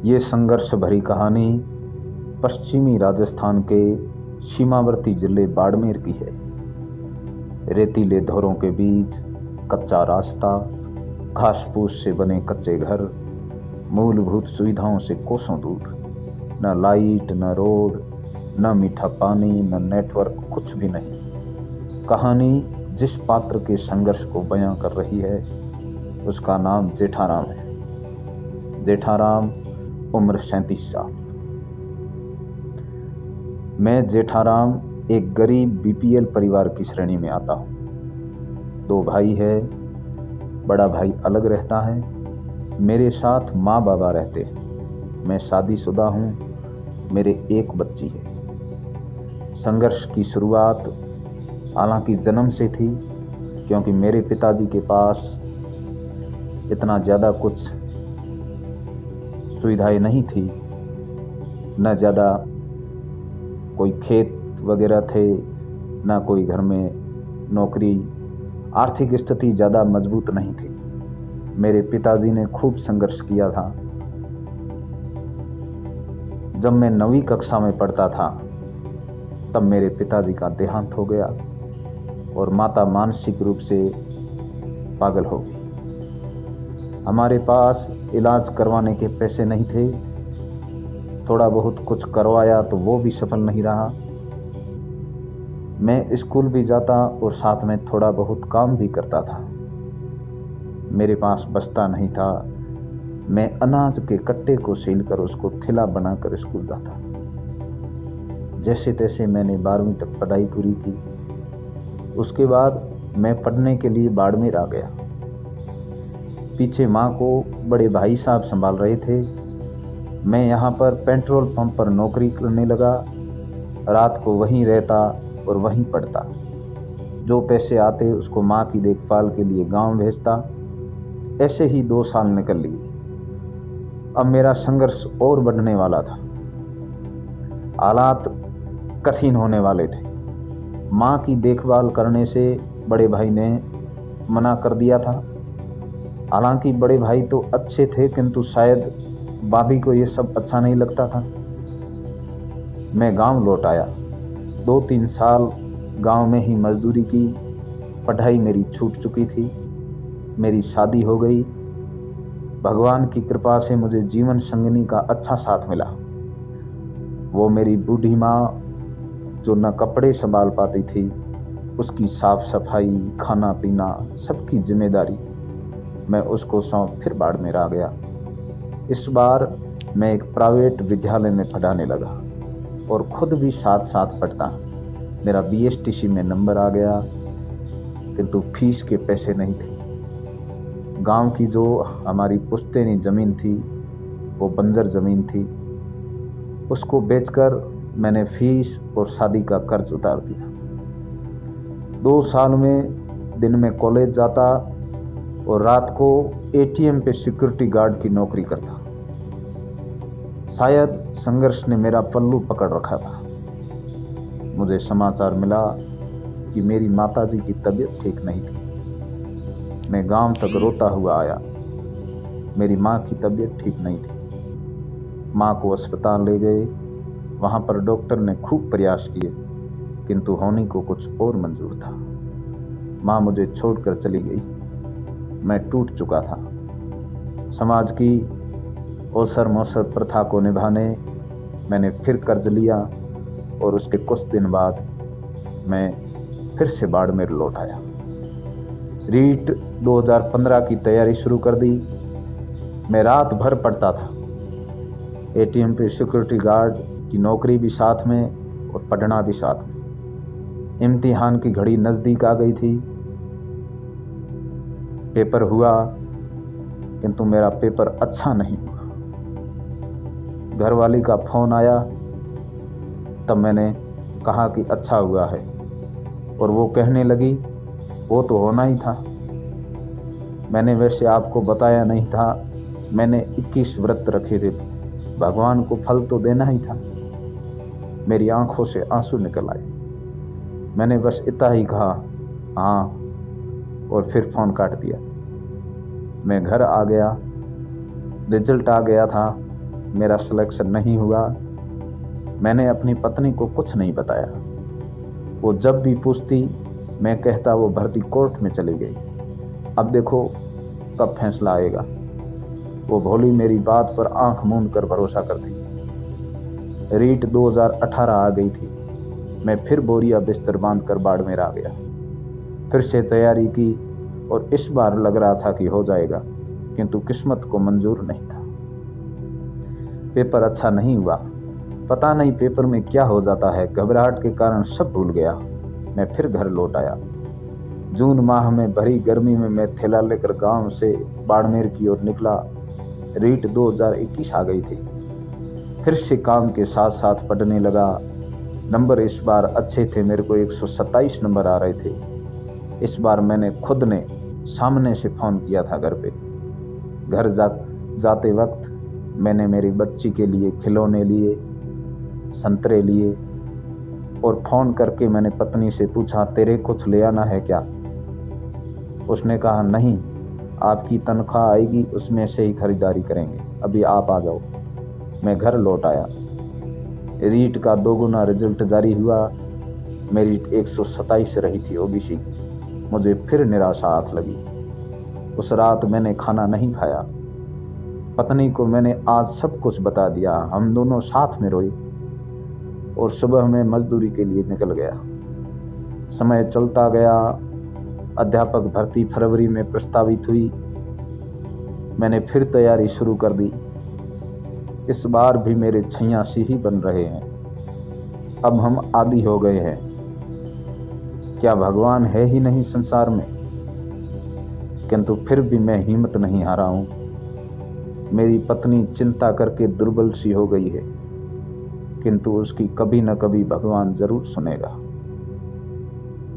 ये संघर्ष भरी कहानी पश्चिमी राजस्थान के सीमावर्ती जिले बाड़मेर की है। रेतीले धोरों के बीच कच्चा रास्ता, घास फूस से बने कच्चे घर, मूलभूत सुविधाओं से कोसों दूर, न लाइट, न रोड, न मीठा पानी, न नेटवर्क, कुछ भी नहीं। कहानी जिस पात्र के संघर्ष को बयां कर रही है उसका नाम जेठाराम है। जेठाराम, उम्र 37 साल। मैं जेठाराम एक गरीब बीपीएल परिवार की श्रेणी में आता हूँ। 2 भाई है। बड़ा भाई अलग रहता है, मेरे साथ माँ बाबा रहते हैं। मैं शादीशुदा हूँ, मेरे एक बच्ची है। संघर्ष की शुरुआत हालांकि जन्म से थी, क्योंकि मेरे पिताजी के पास इतना ज़्यादा कुछ सुविधाएं नहीं थी, न ज़्यादा कोई खेत वगैरह थे, न कोई घर में नौकरी। आर्थिक स्थिति ज़्यादा मजबूत नहीं थी। मेरे पिताजी ने खूब संघर्ष किया था। जब मैं 9वीं कक्षा में पढ़ता था तब मेरे पिताजी का देहांत हो गया और माता मानसिक रूप से पागल हो गई। हमारे पास इलाज करवाने के पैसे नहीं थे। थोड़ा बहुत कुछ करवाया तो वो भी सफल नहीं रहा। मैं स्कूल भी जाता और साथ में थोड़ा बहुत काम भी करता था। मेरे पास बस्ता नहीं था। मैं अनाज के कट्टे को सीलकर उसको थैला बनाकर स्कूल जाता। जैसे तैसे मैंने 12वीं तक पढ़ाई पूरी की। उसके बाद मैं पढ़ने के लिए बाड़मेर आ गया। पीछे माँ को बड़े भाई साहब संभाल रहे थे। मैं यहाँ पर पेट्रोल पंप पर नौकरी करने लगा। रात को वहीं रहता और वहीं पढ़ता। जो पैसे आते उसको माँ की देखभाल के लिए गांव भेजता। ऐसे ही 2 साल निकल लिए। अब मेरा संघर्ष और बढ़ने वाला था। हालात कठिन होने वाले थे। माँ की देखभाल करने से बड़े भाई ने मना कर दिया था। हालांकि बड़े भाई तो अच्छे थे, किंतु शायद भाभी को ये सब अच्छा नहीं लगता था। मैं गांव लौट आया। 2-3 साल गांव में ही मजदूरी की। पढ़ाई मेरी छूट चुकी थी। मेरी शादी हो गई। भगवान की कृपा से मुझे जीवन संगिनी का अच्छा साथ मिला। वो मेरी बूढ़ी माँ जो न कपड़े संभाल पाती थी, उसकी साफ सफाई, खाना पीना, सबकी जिम्मेदारी मैं उसको सौंप फिर बाड़मेर आ गया। इस बार मैं एक प्राइवेट विद्यालय में पढ़ाने लगा और खुद भी साथ साथ पढ़ता। मेरा बीएसटीसी में नंबर आ गया, किंतु फीस के पैसे नहीं थे। गांव की जो हमारी पुश्तैनी ज़मीन थी वो बंजर ज़मीन थी। उसको बेचकर मैंने फीस और शादी का कर्ज उतार दिया। 2 साल में दिन में कॉलेज जाता और रात को एटीएम पे सिक्योरिटी गार्ड की नौकरी करता। शायद संघर्ष ने मेरा पल्लू पकड़ रखा था। मुझे समाचार मिला कि मेरी माताजी की तबीयत ठीक नहीं थी। मैं गांव तक रोता हुआ आया। मेरी माँ की तबीयत ठीक नहीं थी। माँ को अस्पताल ले गए। वहाँ पर डॉक्टर ने खूब प्रयास किए, किंतु होने को कुछ और मंजूर था। माँ मुझे छोड़कर चली गई। मैं टूट चुका था। समाज की ओसर मोसर प्रथा को निभाने मैंने फिर कर्ज लिया और उसके कुछ दिन बाद मैं फिर से बाड़मेर लौट आया। रीट 2015 की तैयारी शुरू कर दी। मैं रात भर पढ़ता था। एटीएम पे सिक्योरिटी गार्ड की नौकरी भी साथ में और पढ़ना भी साथ में। इम्तिहान की घड़ी नज़दीक आ गई थी। पेपर हुआ, किंतु मेरा पेपर अच्छा नहीं हुआ। घरवाली का फ़ोन आया, तब मैंने कहा कि अच्छा हुआ है, और वो कहने लगी वो तो होना ही था। मैंने वैसे आपको बताया नहीं था, मैंने 21 व्रत रखे थे, भगवान को फल तो देना ही था। मेरी आंखों से आंसू निकल आए। मैंने बस इतना ही कहा हाँ, और फिर फ़ोन काट दिया। मैं घर आ गया। रिजल्ट आ गया था। मेरा सिलेक्शन नहीं हुआ। मैंने अपनी पत्नी को कुछ नहीं बताया। वो जब भी पूछती मैं कहता वो भर्ती कोर्ट में चली गई। अब देखो कब फैसला आएगा। वो भोली मेरी बात पर आंख मूंद कर भरोसा करती। रीट 2018 आ गई थी। मैं फिर बोरिया बिस्तर बांध कर बाड़मेर आ गया। फिर से तैयारी की और इस बार लग रहा था कि हो जाएगा, किंतु किस्मत को मंजूर नहीं था। पेपर अच्छा नहीं हुआ। पता नहीं पेपर में क्या हो जाता है। घबराहट के कारण सब भूल गया। मैं फिर घर लौट आया। जून माह में भरी गर्मी में मैं थैला लेकर गांव से बाड़मेर की ओर निकला। रीट 2021 आ गई थी। फिर से काम के साथ साथ पढ़ने लगा। नंबर इस बार अच्छे थे। मेरे को 127 नंबर आ रहे थे। इस बार मैंने खुद ने सामने से फ़ोन किया था घर पे। घर जाते वक्त मैंने मेरी बच्ची के लिए खिलौने लिए, संतरे लिए और फ़ोन करके मैंने पत्नी से पूछा तेरे कुछ ले आना है क्या। उसने कहा नहीं, आपकी तनख्वाह आएगी उसमें से ही खरीदारी करेंगे, अभी आप आ जाओ। मैं घर लौट आया। रीट का 2 गुना रिजल्ट जारी हुआ। मेरी 127 रही थी ओबीसी। मुझे फिर निराशा हाथ लगी। उस रात मैंने खाना नहीं खाया। पत्नी को मैंने आज सब कुछ बता दिया। हम दोनों साथ में रोए और सुबह में मजदूरी के लिए निकल गया। समय चलता गया। अध्यापक भर्ती फरवरी में प्रस्तावित हुई। मैंने फिर तैयारी शुरू कर दी। इस बार भी मेरे छैया सी ही बन रहे हैं। अब हम आदी हो गए हैं। क्या भगवान है ही नहीं संसार में। किंतु फिर भी मैं हिम्मत नहीं हारा हूं। मेरी पत्नी चिंता करके दुर्बल सी हो गई है, किंतु उसकी कभी न कभी भगवान जरूर सुनेगा।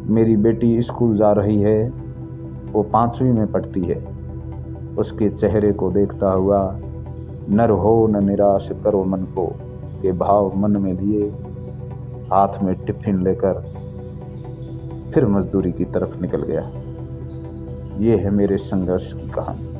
मेरी बेटी स्कूल जा रही है। वो 5वीं में पढ़ती है। उसके चेहरे को देखता हुआ नर हो न निराश करो मन को के भाव मन में लिए हाथ में टिफिन लेकर फिर मजदूरी की तरफ निकल गया। ये है मेरे संघर्ष की कहानी।